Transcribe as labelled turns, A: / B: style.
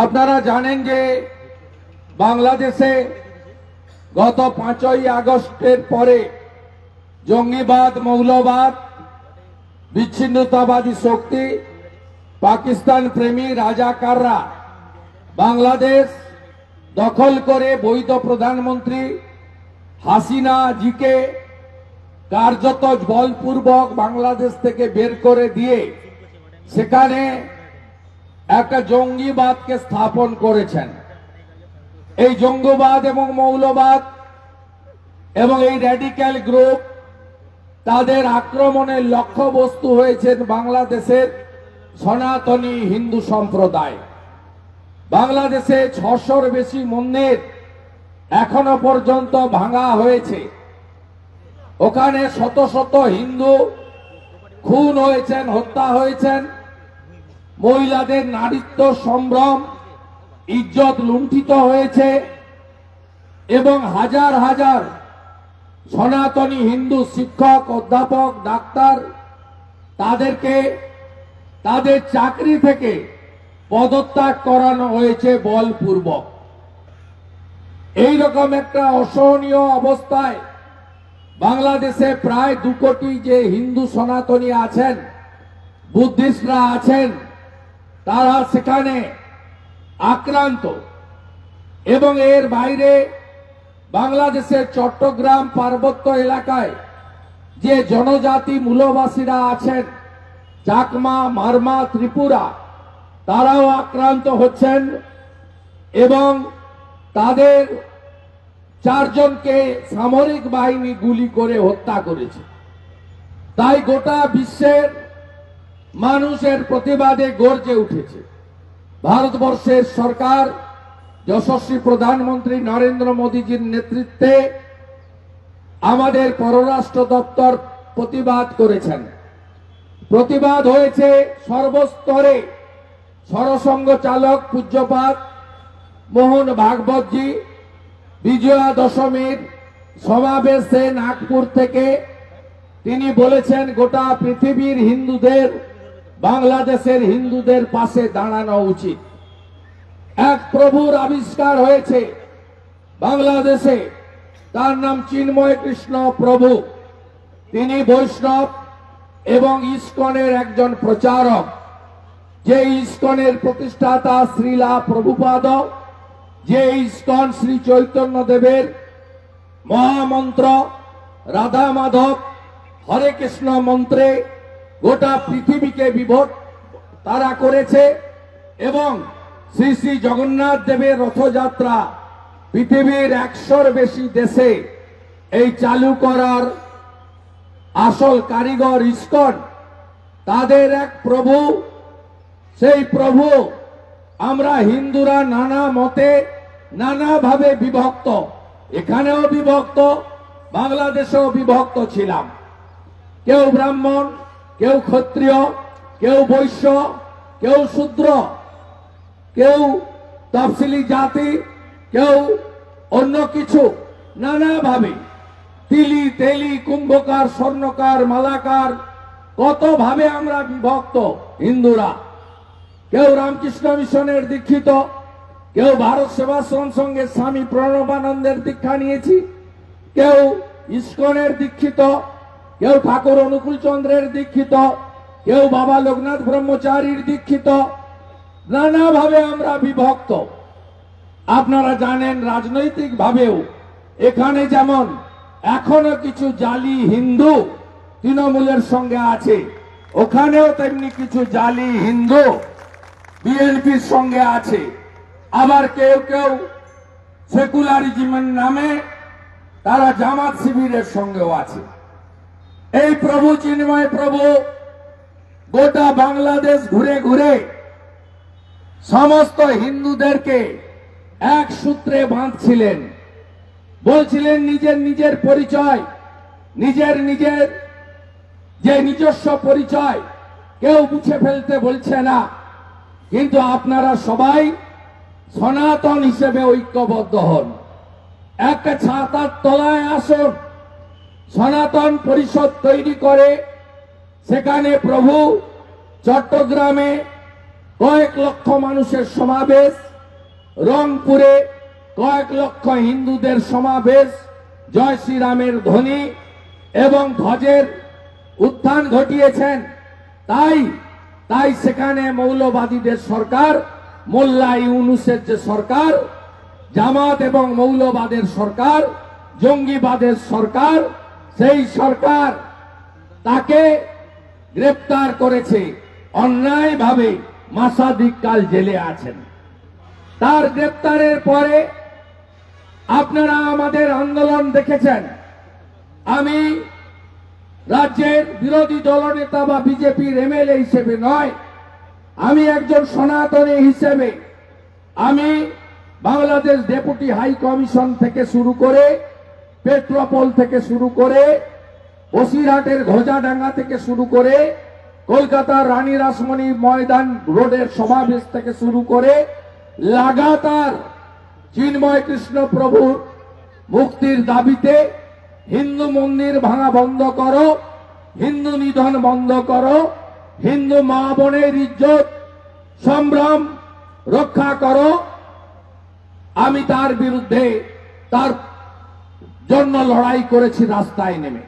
A: আপনারা জানেন যে বাংলাদেশে গত 5ই আগস্টের পরে জঙ্গিবাদ, মৌলবাদ, বিচ্ছিন্নতাবাদী শক্তি, পাকিস্তান প্রেমী রাজাকাররা বাংলাদেশ দখল করে বৈধ প্রধানমন্ত্রী হাসিনা জিকে কার্যত বলপূর্বক বাংলাদেশ থেকে বের করে দিয়ে সেখানে একটা জঙ্গিবাদকে স্থাপন করেছেন। এই জঙ্গিবাদ এবং মৌলবাদ এবং এই র্যাডিক্যাল গ্রুপ তাদের আক্রমণের লক্ষ্যবস্তু হয়েছেন বাংলাদেশের সনাতনী হিন্দু সম্প্রদায়। বাংলাদেশে 600-র বেশি মন্দির এখনো পর্যন্ত ভাঙা হয়েছে। ওখানে শত শত হিন্দু খুন হয়েছেন, হত্যা হয়েছেন। মহিলাদের নারীত্ব সম্ভ্রম, ইজ্জত লুণ্ঠিত হয়েছে এবং হাজার হাজার সনাতনী হিন্দু শিক্ষক, অধ্যাপক, ডাক্তার তাদেরকে তাদের চাকরি থেকে পদত্যাগ করানো হয়েছে বলপূর্বক। এইরকম একটা অসহনীয় অবস্থায় বাংলাদেশে প্রায় 2 কোটি যে হিন্দু সনাতনী আছেন, বুদ্ধিস্টরা আছেন, তারা সেখানে আক্রান্ত। এবং এর বাইরে বাংলাদেশের চট্টগ্রাম পার্বত্য এলাকায় যে জনজাতি মূলবাসীরা আছেন, চাকমা, মারমা, ত্রিপুরা, তারাও আক্রান্ত হচ্ছেন এবং তাদের 4 জনকে সামরিক বাহিনী গুলি করে হত্যা করেছে। তাই গোটা বিশ্বের মানুষের প্রতিবাদে গর্জে উঠেছে। ভারতবর্ষের সরকার যশস্বী প্রধানমন্ত্রী নরেন্দ্র মোদীজির নেতৃত্বে আমাদের পররাষ্ট্র দপ্তর প্রতিবাদ করেছেন। প্রতিবাদ হয়েছে সর্বস্তরে। সরসংঘ চালক পূজ্যপাদ মোহন ভাগবতজি বিজয়া দশমীর সমাবেশে নাগপুর থেকে তিনি বলেছেন গোটা পৃথিবীর হিন্দুদের বাংলাদেশের হিন্দুদের পাশে দাঁড়ানো উচিত। এক প্রভুর আবিষ্কার হয়েছে বাংলাদেশে, তার নাম চিন্ময় কৃষ্ণ প্রভু। তিনি বৈষ্ণব এবং ইস্কনের একজন প্রচারক। যে ইস্কনের প্রতিষ্ঠাতা শ্রীলা প্রভুপাদ, যে ইস্কন শ্রী চৈতন্য দেবের মহামন্ত্র রাধা মাধব হরে কৃষ্ণ মন্ত্রে গোটা পৃথিবীকে বিভোর তারা করেছে এবং শ্রী শ্রী জগন্নাথ দেবের রথযাত্রা পৃথিবীর 100-র বেশি দেশে এই চালু করার আসল কারিগর ইস্কন। তাদের এক প্রভু, সেই প্রভু আমরা হিন্দুরা নানা মতে নানাভাবে বিভক্ত, এখানেও বিভক্ত, বাংলাদেশেও বিভক্ত ছিলাম। কেউ ব্রাহ্মণ, কেউ ক্ষত্রিয়, কেউ বৈশ্য, কেউ শূদ্র, কেউ তফসিলি জাতি, কেউ অন্য কিছু, নানাভাবে তিলি তেলি, কুম্ভকার, স্বর্ণকার, মালাকার, কত ভাবে আমরা বিভক্ত হিন্দুরা। কেউ রামকৃষ্ণ মিশনের দীক্ষিত, কেউ ভারত সেবাশ্রম সঙ্গে স্বামী প্রণবানন্দের দীক্ষা নিয়েছি, কেউ ইস্কনের দীক্ষিত, কেউ ঠাকুর অনুকূল চন্দ্রের দীক্ষিত, কেউ বাবা লোকনাথ ব্রহ্মচারীর দীক্ষিত। নানাভাবে আমরা বিভক্ত। আপনারা জানেন রাজনৈতিক ভাবেও এখানে যেমন এখনো কিছু জালি হিন্দু তৃণমূলের সঙ্গে আছে, ওখানেও তেমনি কিছু জালি হিন্দু বিএনপির সঙ্গে আছে। আবার কেউ কেউ সেকুলারিজমের নামে তারা জামাত শিবিরের সঙ্গেও আছে। এই প্রভু চিন্ময় প্রভু গোটা বাংলাদেশ ঘুরে ঘুরে সমস্ত হিন্দুদেরকে এক সূত্রে বাঁধছিলেন। বলছিলেন নিজের নিজের পরিচয়, নিজের নিজের যে নিজস্ব পরিচয় কেউ মুছে ফেলতে বলছে না, কিন্তু আপনারা সবাই সনাতন হিসেবে ঐক্যবদ্ধ হন, একটা ছাতার তলায় আসুন, সনাতন পরিষদ তৈরি করে সেখানে প্রভু চট্টগ্রামে কয়েক লক্ষ মানুষের সমাবেশ, রংপুরে কয়েক লক্ষ হিন্দুদের সমাবেশ, জয় শ্রীরামের ধ্বনি এবং ধ্বজের উত্থান ঘটিয়েছেন। তাই সেখানে মৌলবাদীদের সরকার, মোল্লা ইউনুসের যে সরকার, জামাত এবং মৌলবাদের সরকার, জঙ্গিবাদের সরকার, সেই সরকার তাকে গ্রেপ্তার করেছে, অন্যায়ভাবে মাসাধিক কাল জেলে আছেন। তার গ্রেপ্তারের পরে আপনারা আমাদের আন্দোলন দেখেছেন। আমি রাজ্যের বিরোধী দলনেতা বা বিজেপির এমএলএ হিসেবে নয়, আমি একজন সনাতনী হিসেবে আমি বাংলাদেশ ডেপুটি হাই কমিশন থেকে শুরু করে, পেট্রোপোল থেকে শুরু করে, বসিরহাটের ঘোজাডাঙ্গা থেকে শুরু করে, কলকাতার রানী রাসমণি ময়দান রোডের সমাবেশ থেকে শুরু করে লাগাতার চিন্ময় কৃষ্ণ প্রভুর মুক্তির দাবিতে হিন্দু মন্দির ভাঙা বন্ধ করো, হিন্দু নিধন বন্ধ করো, হিন্দু মা বোনের ইজ্জত সম্ভ্রম রক্ষা করো, আমি তার বিরুদ্ধে তার জন্য লড়াই করেছি রাস্তায় নেমে।